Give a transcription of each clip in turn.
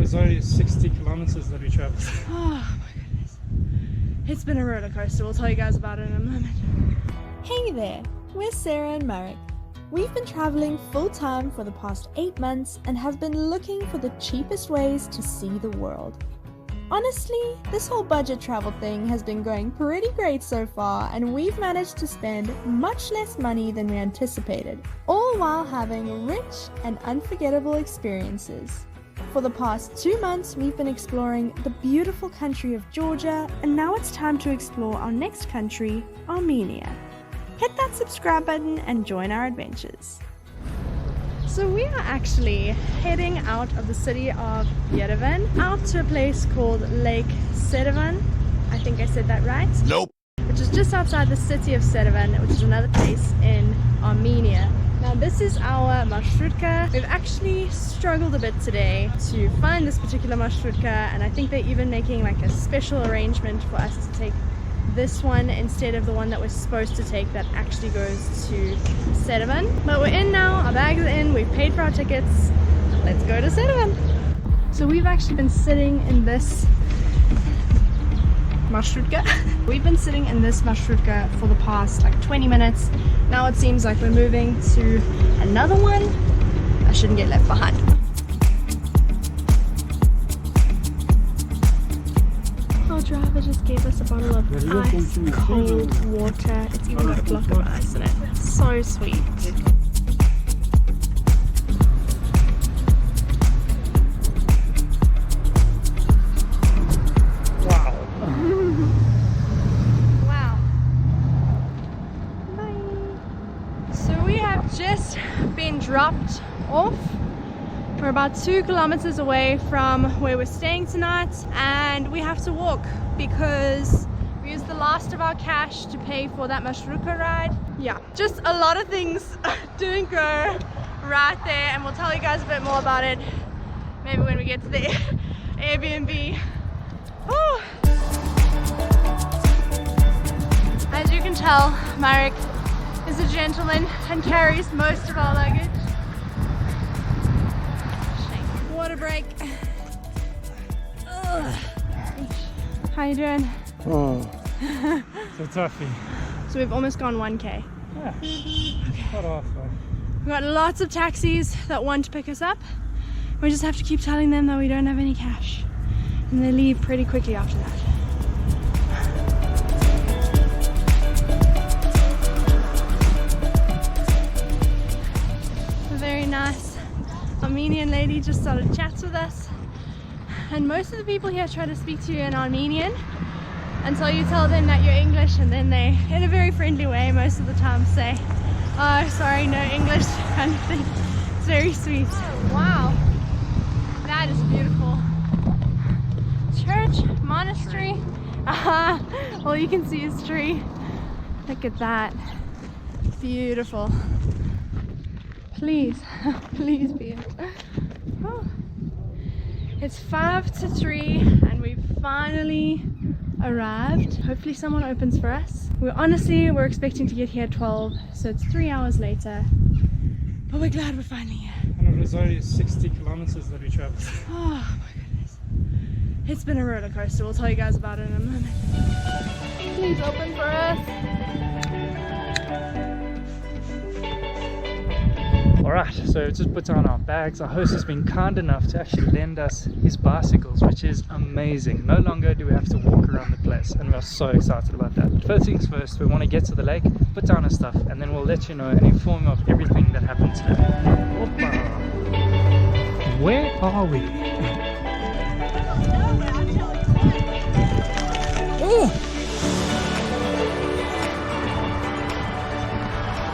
was only 60 kilometers that we traveled. Oh my goodness. It's been a roller coaster. We'll tell you guys about it in a moment. Hey there, we're Sarah and Marek. We've been traveling full-time for the past 8 months and have been looking for the cheapest ways to see the world. Honestly, this whole budget travel thing has been going pretty great so far, and we've managed to spend much less money than we anticipated, all while having rich and unforgettable experiences. For the past 2 months, we've been exploring the beautiful country of Georgia, and now it's time to explore our next country, Armenia. Hit that subscribe button and join our adventures. So we are actually heading out of the city of Yerevan out to a place called Lake Sevan. I think I said that right. Nope. Which is just outside the city of Sevan, which is another place in Armenia. Now this is our marshrutka. We've actually struggled a bit today to find this particular marshrutka, and I think they're even making like a special arrangement for us to take this one instead of the one that we're supposed to take that actually goes to Sevan. But we're in now, our bags are in, we've paid for our tickets. Let's go to Sevan. So we've actually been sitting in this marshrutka. We've been sitting in this marshrutka for the past like 20 minutes. Now it seems like we're moving to another one. I shouldn't get left behind. Our driver just gave us a bottle of ice cold water. It's even got a block of ice in it. So sweet. Wow. Wow. Bye. So we have just been dropped off. We're about 2 kilometers away from where we're staying tonight, and we have to walk because we used the last of our cash to pay for that marshrutka ride. Yeah, just a lot of things didn't go right there, and we'll tell you guys a bit more about it maybe when we get to the Airbnb. Whew. As you can tell, Marek is a gentleman and carries most of our luggage. Water break. Ugh. How you doing? Oh, it's a toughie. So we've almost gone 1K. Yeah, not halfway. We've got lots of taxis that want to pick us up. We just have to keep telling them that we don't have any cash. And they leave pretty quickly after that. A very nice Armenian lady just started chats with us, and most of the people here try to speak to you in Armenian until you tell them that you're English, and then they, in a very friendly way most of the time, say, oh sorry, no English, kind of thing. It's very sweet. Oh, wow, that is beautiful. Church, monastery, all you can see is tree. Look at that, beautiful. Please, please be it. Oh. It's 5 to 3 and we've finally arrived. Hopefully someone opens for us. We're expecting to get here at 12, so it's 3 hours later. But we're glad we're finally here. And it was only 60 kilometers that we traveled. Oh my goodness. It's been a roller coaster. We'll tell you guys about it in a moment. Please open for us. Alright, so we've just put down our bags. Our host has been kind enough to actually lend us his bicycles, which is amazing. No longer do we have to walk around the place, and we're so excited about that. But first things first, we want to get to the lake, put down our stuff, and then we'll let you know and inform you of everything that happened today. Opa. Where are we? Oh!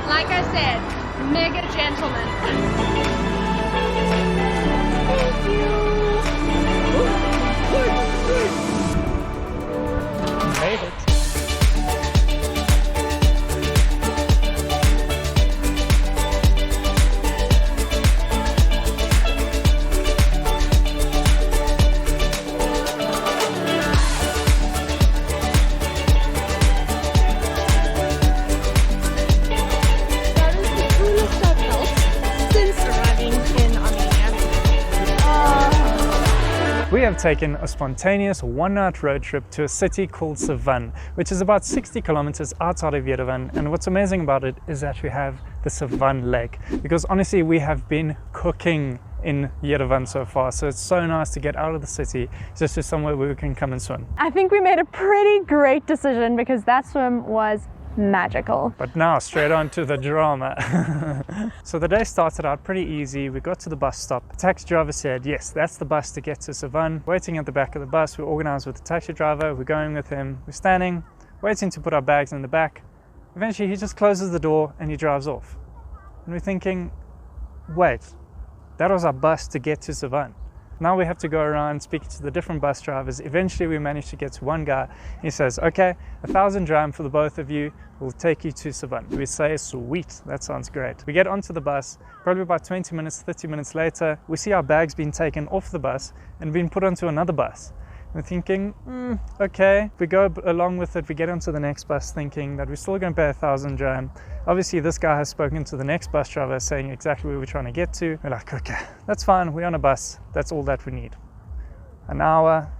Like I said, mega gentleman. Made it. have taken a spontaneous one-night road trip to a city called Sevan, which is about 60 kilometers outside of Yerevan. And what's amazing about it is that we have the Sevan Lake, because honestly we have been cooking in Yerevan so far, so it's so nice to get out of the city just to somewhere where we can come and swim. I think we made a pretty great decision because that swim was magical. But now straight on to the drama. So the day started out pretty easy. We got to the bus stop. The taxi driver said, yes, that's the bus to get to Sevan. Waiting at the back of the bus, we organized with the taxi driver. We're going with him. We're standing, waiting to put our bags in the back. Eventually he just closes the door and he drives off. And we're thinking, wait, that was our bus to get to Sevan. Now we have to go around speaking to the different bus drivers. Eventually we managed to get to one guy. He says, okay, 1,000 dram for the both of you. We'll take you to Sevan. We say, sweet, that sounds great. We get onto the bus. Probably about 20 minutes, 30 minutes later, we see our bags being taken off the bus and being put onto another bus. We're thinking, okay, we go along with it. We get onto the next bus thinking that we're still going to pay 1,000 dram. Obviously, this guy has spoken to the next bus driver saying exactly where we're trying to get to. We're like, okay, that's fine. We're on a bus. That's all that we need. An hour,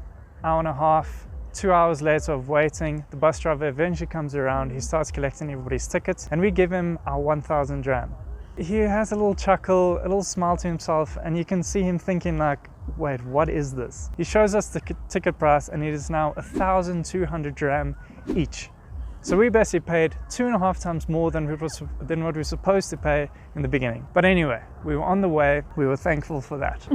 hour and a half, 2 hours later of waiting, the bus driver eventually comes around. He starts collecting everybody's tickets and we give him our 1,000 dram. He has a little chuckle, a little smile to himself, and you can see him thinking like, wait, what is this? He shows us the ticket price and it is now 1,200 dram each. So we basically paid 2.5 times more than what we were supposed to pay in the beginning. But anyway, we were on the way. We were thankful for that.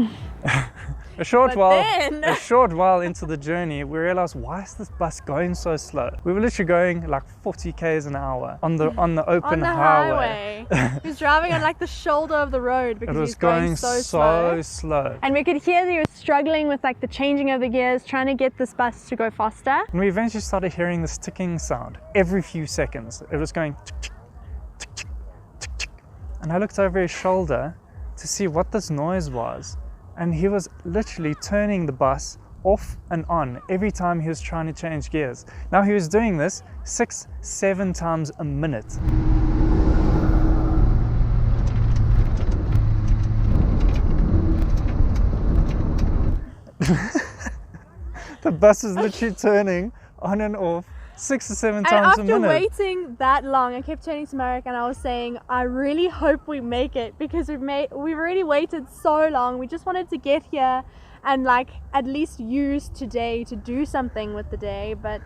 A short while into the journey, we realized, why is this bus going so slow? We were literally going like 40 k's an hour on the open highway. He was driving on like the shoulder of the road because it was he was going so slow. And we could hear that he was struggling with like the changing of the gears, trying to get this bus to go faster. And we eventually started hearing this ticking sound every few seconds. It was going tick, tick, tick, tick, tick, tick. And I looked over his shoulder to see what this noise was. And he was literally turning the bus off and on every time he was trying to change gears. Now he was doing this 6-7 times a minute. The bus is literally turning on and off 6 to 7 times a minute. And after waiting that long, I kept turning to Marek and I was saying, I really hope we make it because we've already waited so long. We just wanted to get here and like at least use today to do something with the day. But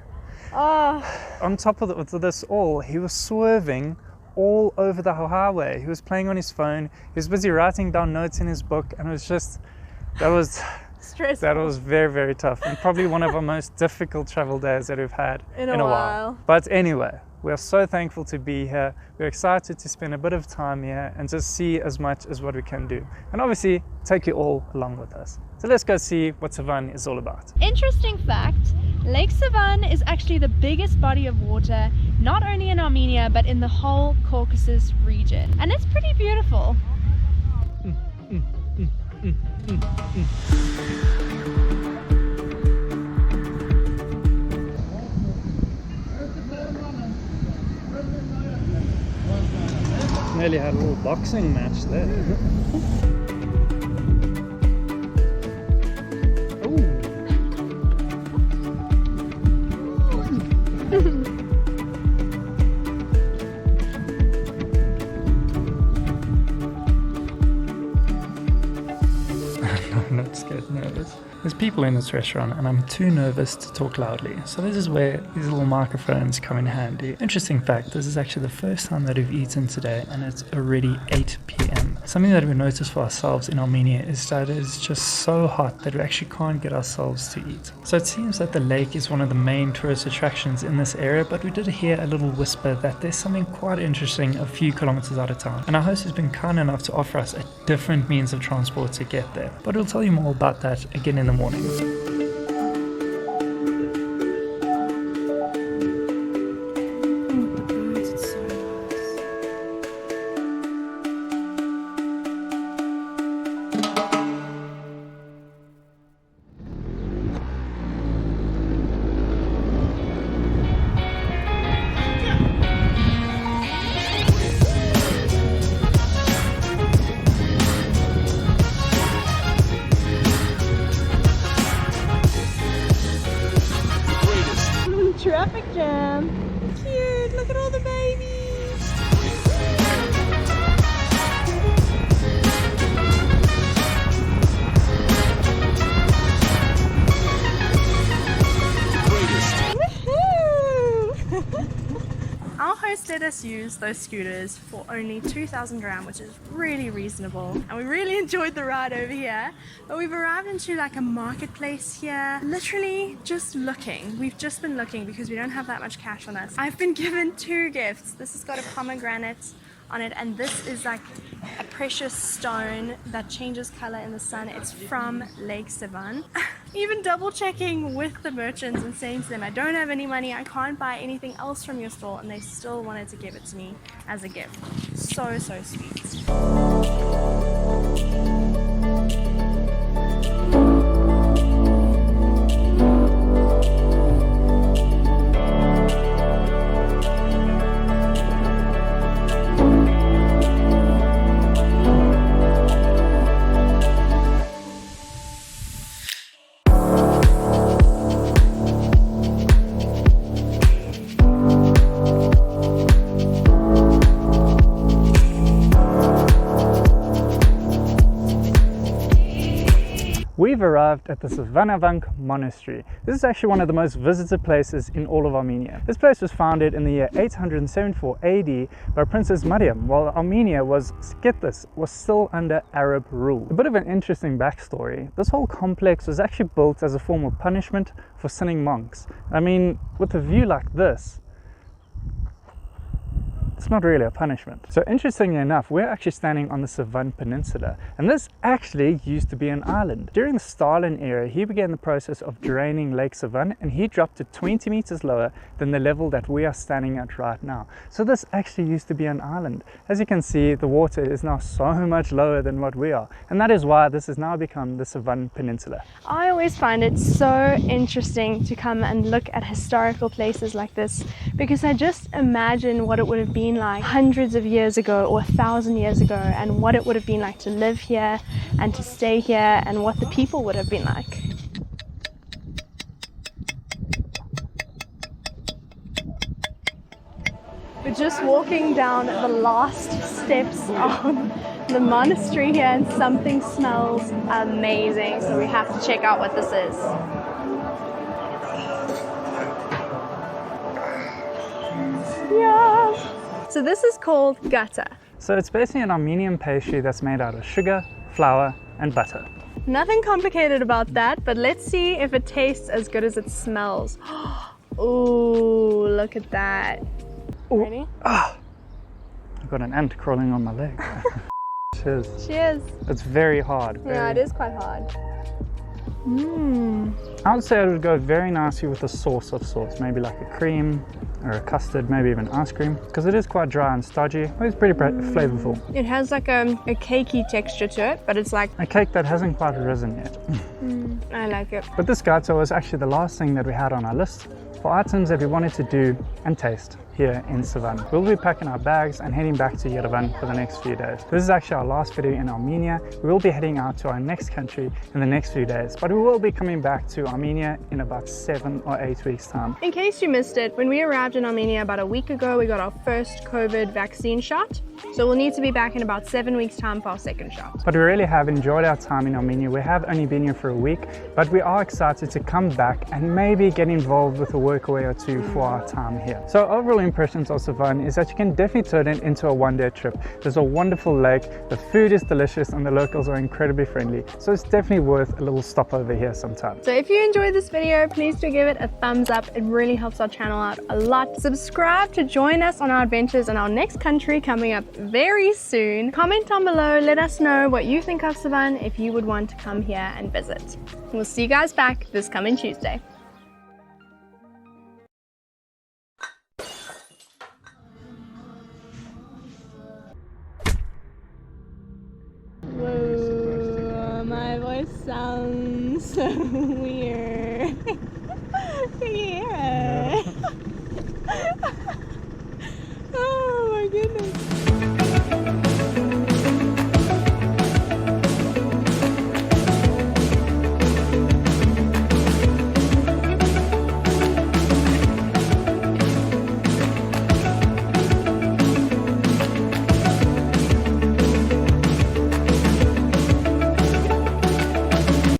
on top of this all, he was swerving all over the highway. He was playing on his phone. He was busy writing down notes in his book, and it was just stressful. That was very, very tough, and probably one of our most difficult travel days that we've had in a while. But anyway, we are so thankful to be here. We're excited to spend a bit of time here and just see as much as what we can do. And obviously, take you all along with us. So let's go see what Sevan is all about. Interesting fact, Lake Sevan is actually the biggest body of water, not only in Armenia, but in the whole Caucasus region. And it's pretty beautiful. Nearly had a little boxing match there. I'm not scared nervous. There's people in this restaurant and I'm too nervous to talk loudly. So this is where these little microphones come in handy. Interesting fact, this is actually the first time that we've eaten today and it's already 8 p.m. Something that we noticed for ourselves in Armenia is that it's just so hot that we actually can't get ourselves to eat. So it seems that the lake is one of the main tourist attractions in this area, but we did hear a little whisper that there's something quite interesting a few kilometers out of town. And our host has been kind enough to offer us a different means of transport to get there. But we'll tell you more about that again in the morning. traffic jam. Cute, look at all the babies. Our host let us use those scooters for only 2,000 gram, which is really reasonable, and we really enjoyed the ride over here. But we've arrived into like a marketplace here, literally just looking. We've just been looking because we don't have that much cash on us. I've been given 2 gifts. This has got a pomegranate on it, and this is like a precious stone that changes color in the sun. It's from Lake Sevan. Even double checking with the merchants and saying to them, I don't have any money, I can't buy anything else from your store, and they still wanted to give it to me as a gift. So sweet. We've arrived at the Sevan Monastery. This is actually one of the most visited places in all of Armenia. This place was founded in the year 874 AD by Princess Mariam, while Armenia was, get this, was still under Arab rule. A bit of an interesting backstory. This whole complex was actually built as a form of punishment for sinning monks. I mean, with a view like this, it's not really a punishment. So interestingly enough, we're actually standing on the Sevan Peninsula, and this actually used to be an island. During the Stalin era, he began the process of draining Lake Sevan, and he dropped it 20 meters lower than the level that we are standing at right now. So this actually used to be an island. As you can see, the water is now so much lower than what we are, and that is why this has now become the Sevan Peninsula. I always find it so interesting to come and look at historical places like this, because I just imagine what it would have been like hundreds of years ago or 1,000 years ago, and what it would have been like to live here and to stay here, and what the people would have been like. We're just walking down the last steps of the monastery here, and something smells amazing, so we have to check out what this is. Yeah. So this is called gata. So it's basically an Armenian pastry that's made out of sugar, flour, and butter. Nothing complicated about that, but let's see if it tastes as good as it smells. Ooh, look at that. Ooh. Ready? Ah, I've got an ant crawling on my leg. Cheers. Cheers. It's very hard. Yeah, it is quite hard. I would say it would go very nicely with a sauce of sorts, maybe like a cream or a custard, maybe even ice cream, because it is quite dry and stodgy, but it's pretty flavorful. It has like a cakey texture to it, but it's like a cake that hasn't quite risen yet. I like it. But this gata was actually the last thing that we had on our list for items that we wanted to do and taste here in Sevan. We'll be packing our bags and heading back to Yerevan for the next few days. This is actually our last video in Armenia. We will be heading out to our next country in the next few days, but we will be coming back to Armenia in about 7 or 8 weeks time. In case you missed it, when we arrived in Armenia about a week ago, we got our first COVID vaccine shot. So we'll need to be back in about 7 weeks time for our second shot. But we really have enjoyed our time in Armenia. We have only been here for a week, but we are excited to come back and maybe get involved with a workaway or two for our time here. So overall impressions of Sevan is that you can definitely turn it into a one-day trip. There's a wonderful lake, the food is delicious, and the locals are incredibly friendly. So it's definitely worth a little stop over here sometime. So if you enjoyed this video, please do give it a thumbs up. It really helps our channel out a lot. Subscribe to join us on our adventures in our next country coming up very soon. Comment down below, let us know what you think of Sevan if you would want to come here and visit. We'll see you guys back this coming Tuesday. Whoa, my voice sounds so weird. Yeah. Oh my goodness.